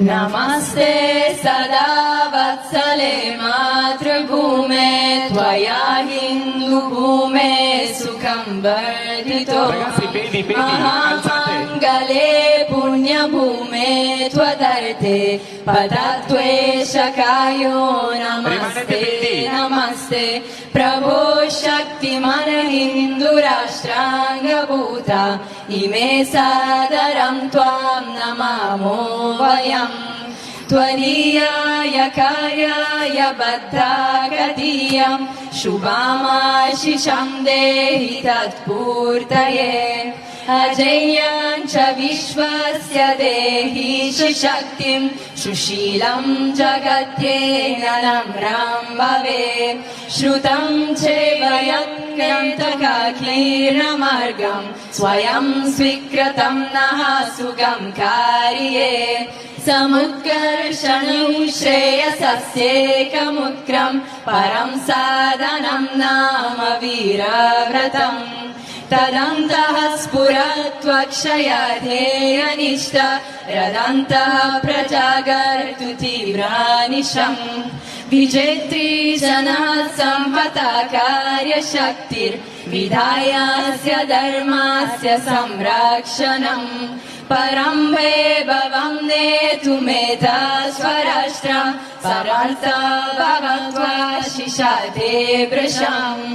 नमस्ते सदा वत्सले मातृभूमे त्वया हिन्दुभूमे सुखं वर्धितो महामङ्गले पुण्यभूमे त्वदर्थे पदत्वेशकायो नमस्ते नमस्ते प्रभो शक्तिमन हिन्दुराष्ट्राङ्गभूता इमे सादरं त्वां नमामो वयम् त्वदीयाय कार्याय बद्धागदीयं शुभामाशिषं देहि तत्पूर्तये अजेयं च विश्वस्य देहि शक्तिं सुशीलं जगत्येन नम्रं भवेत् श्रुतं चैव यत्नन्तकाकीर्णमार्गं स्वयं स्वीकृतं नः सुगं कार्ये समुत्कर्षणं श्रेयसस्येकमुत्क्रं परं साधनं नाम वीरव्रतम् तदन्तः स्फुरत्वक्षयधेयनिष्ठ रदन्तः प्रजागर्तु तीव्रानिशम् विजेत्री जनः संहता कार्यशक्तिर्विधायास्य धर्मस्य संरक्षणम् परं वैभवं नेतुमेधा स्वराष्ट्र परर्थ भगत्वा शिशाते वृषम्